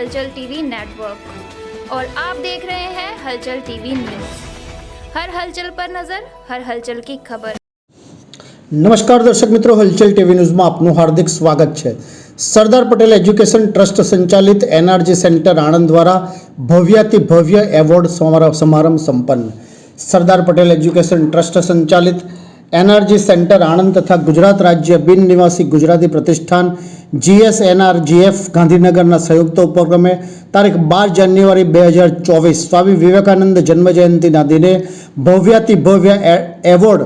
हलचल TV network और आप देख रहे हैं हलचल टीवी न्यूज़। हर हलचल पर नजर, हर हलचल की खबर। नमस्कार दर्शक मित्रों, हलचल टीवी न्यूज़ में आपનું हार्दिक स्वागत है। सरदार पटेल एज्युकेशन ट्रस्ट संचालित एनआरजी सेंटर आणंद द्वारा भव्याति भव्य एवॉर्ड समारंभ संपन्न। सरदार पटेल एज्युकेशन ट्रस्ट संचालित एनआरजी सेंटर आणंद तथा गुजरात राज्य बिन निवासी गुजराती प्रतिष्ठान GSNRGF गांधीनगर संयुक्त उपक्रमे तारीख 12 जान्युआरी 2024 स्वामी विवेकानंद जन्मजयंतीना दिने भव्याति भव्य एवॉर्ड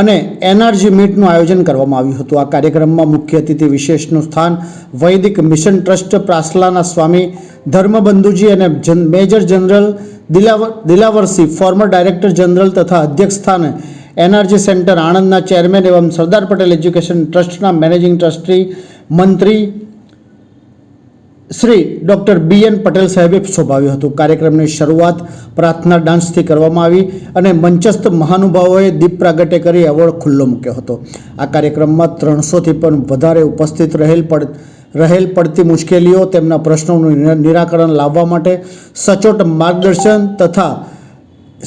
અને એનર્જી મીટનું આયોજન કરવામાં આવ્યું હતું। આ કાર્યક્રમમાં મુખ્ય અતિથિ વિશેષનું સ્થાન વૈદિક મિશન ટ્રસ્ટ પ્રાસલાના સ્વામી ધર્મબંધુજી અને major general Dilawarsinh former director general તથા અધ્યક્ષ સ્થાને એનર્જી સેન્ટર આણંદના ચેરમેન એવં સરદાર પટેલ એજ્યુકેશન ટ્રસ્ટના મેનેજિંગ ટ્રસ્ટી મંત્રી શ્રી ડૉક્ટર BN પટેલ સાહેબે શોભાવ્યું હતું। કાર્યક્રમની શરૂઆત પ્રાર્થના ડાન્સથી કરવામાં આવી અને મંચસ્થ મહાનુભાવોએ દીપ પ્રાગટ્ય કરી એવોર્ડ ખુલ્લો મૂક્યો હતો। આ કાર્યક્રમમાં 300થી પણ વધારે ઉપસ્થિત રહેલ પડતી મુશ્કેલીઓ, તેમના પ્રશ્નોનું નિરાકરણ લાવવા માટે સચોટ માર્ગદર્શન તથા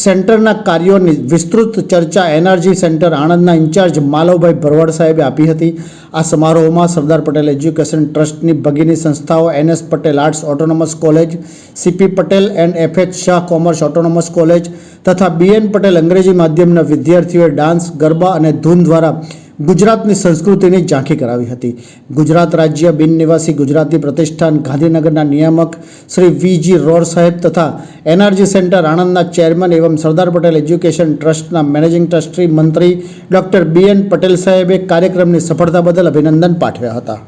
સેન્ટરના કાર્યોની વિસ્તૃત ચર્ચા એનર્જી સેન્ટર આણંદના ઇન્ચાર્જ માલવભાઈ ભરવાડ સાહેબે આપી હતી। આ સમારોહમાં સરદાર પટેલ એજ્યુકેશન ટ્રસ્ટની ભગીની સંસ્થાઓ NS Patel arts autonomous college, CP Patel and FH Shah commerce autonomous college તથા BN પટેલ અંગ્રેજી માધ્યમના વિદ્યાર્થીઓએ ડાન્સ, ગરબા અને ધૂન દ્વારા ગુજરાતની સંસ્કૃતિની ઝાંખી કરાવી હતી। ગુજરાત રાજ્ય બિન નિવાસી ગુજરાતી પ્રતિષ્ઠાન ગાંધીનગરના નિયામક શ્રી VG રોડ સાહેબ તથા એનર્જી સેન્ટર આણંદના ચેરમેન એવં સરદાર પટેલ એજ્યુકેશન ટ્રસ્ટના મેનેજિંગ ટ્રસ્ટી મંત્રી ડૉક્ટર BN પટેલ સાહેબે કાર્યક્રમની સફળતા બદલ અભિનંદન પાઠવ્યા હતા।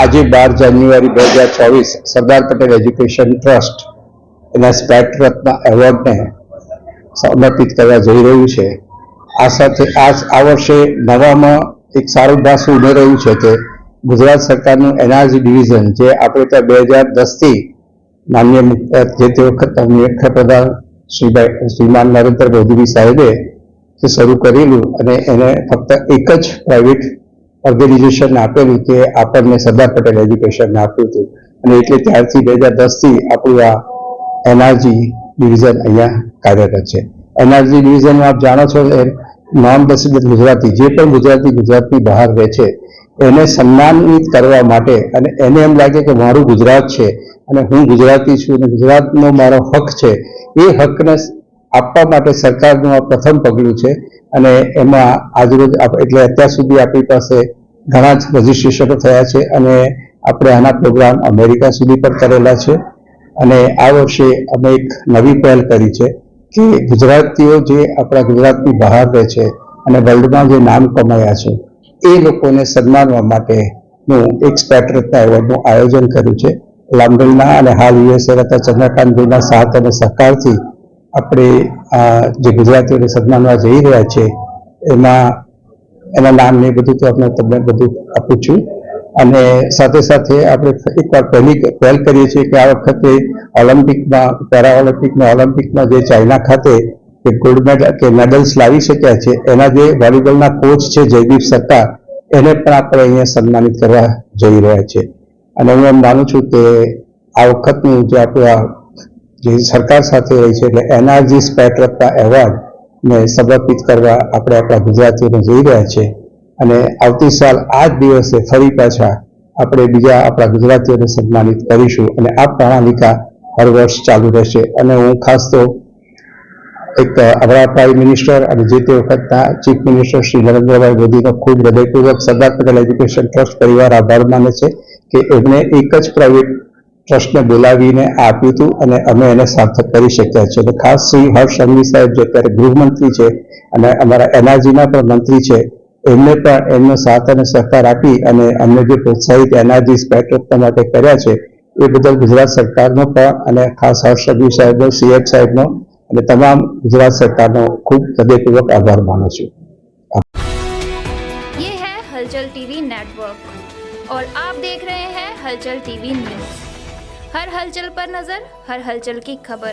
આજે 12 January 2024 Sardar Patel education trust એના સ્પેટ રત્ન એવોર્ડને સમર્પિત કરવા જઈ રહ્યું છે। આ સાથે આ વર્ષે નવામાં એક સારું ભાષું ઉમેરાયું છે કે ગુજરાત સરકારનું એનઆરજી ડિવિઝન જે આપણે ત્યાં 2010થી માન્ય જે તે વખત મુખ્યપ્રધાન શ્રીમાન નરેન્દ્ર મોદી સાહેબે જે શરૂ કરેલું અને એને ફક્ત એક જ પ્રાઇવેટ ઓર્ગેનાઇઝેશન આપેલું કે આપણને સરદાર પટેલ એજ્યુકેશન આપ્યું હતું અને એટલે ત્યારથી 2010થી આપણું આ એનઆરજી ડિવિઝન અહીંયા કાર્યરત છે। એનઆરજી ડિવિઝનમાં આપ જાણો છો નોન રેસિડેન્ટ ગુજરાતી જે પણ ગુજરાતની બહાર રહે છે એને સન્માનિત કરવા માટે અને એને એમ લાગે કે મારું ગુજરાત છે અને હું ગુજરાતી છું અને ગુજરાતનો મારો હક છે, એ હકને આપવા માટે સરકારનું આ પ્રથમ પગલું છે અને એમાં આજરોજ એટલે અત્યાર સુધી આપણી પાસે ઘણા જ રજીસ્ટ્રેશનો થયા છે અને આપણે આના પ્રોગ્રામ અમેરિકા સુધી પણ કરેલા છે અને આ વર્ષે અમે એક નવી પહેલ કરી છે કે ગુજરાતીઓ જે આપણા ગુજરાતની બહાર રહે છે અને વર્લ્ડમાં જે નામ કમાયા છે એ લોકોને સન્માનવા માટેનું એક સ્પેટ રત્ન એવોર્ડનું આયોજન કર્યું છે। લંડનના અને હાલ USA રહેતા ચંદ્રકાંતભાઈના સાથ અને સહકારથી આપણે જે ગુજરાતીઓને સન્માનવા જઈ રહ્યા છે એમાં એના નામ ને બધું તો તમને બધું આપું છું અને સાથે સાથે આપણે એકવાર પહેલ કરીએ છીએ કે આ વખતે ઓલિમ્પિકમાં પેરાઓલિમ્પિકમાં ઓલિમ્પિકમાં જે ચાઇના ખાતે કે ગોલ્ડ મેડલ કે મેડલ્સ લાવી શક્યા છે એના જે વોલીબોલના કોચ છે જયદીપ સરકાર એને પણ આપણે અહીંયા સન્માનિત કરવા જઈ રહ્યા છે. અને હું એમ માનું છું કે આ વખતનું જે આપણા જે સરકાર સાથે રહી છે એટલે એનઆરજી સ્પેટ રત્ન એવોર્ડ ને સમર્પિત કરવા આપણે આપણા ગુજરાતીઓને જઈ રહ્યા છે. અને આવતી સાલ આ જ દિવસે ફરી પાછા આપણે બીજા આપણા ગુજરાતીઓને સન્માનિત કરીશું અને આ પ્રણાલિકા હર વર્ષ ચાલુ રહેશે. અને હું ખાસ તો એક આપણા પ્રાઇમ મિનિસ્ટર અને જે તે વખતના ચીફ મિનિસ્ટર શ્રી નરેન્દ્રભાઈ મોદીનો ખૂબ હૃદયપૂર્વક સરદાર પટેલ એજ્યુકેશન ટ્રસ્ટ પરિવાર આભાર માને છે કે એમણે એક જ પ્રાઇવેટ ટ્રસ્ટને બોલાવીને આપ્યું હતું અને અમે એને સાર્થક કરી શક્યા છે. અને ખાસ શ્રી હર્ષ સંઘવી સાહેબ જે અત્યારે ગૃહમંત્રી છે અને અમારા એનઆરજીના પણ મંત્રી છે એમને પણ એમનો સાથ અને સહકાર આપી અને અમને જે પ્રોત્સાહિત એનઆરજી સ્પેટ રત્ન માટે કર્યા છે એ બદલ ગુજરાત સરકારનો પણ અને ખાસ હર્ષ સંઘવી સાહેબનો સીએમ સાહેબનો અને તમામ ગુજરાત સરकारનો ખૂબ હૃદયપૂર્વક આભાર માનું છું. ये है हलचल टीवी नेटवर्क और आप देख रहे हैं हलचल टीवी न्यूज। हर हलचल पर नजर, हर हलचल की खबर।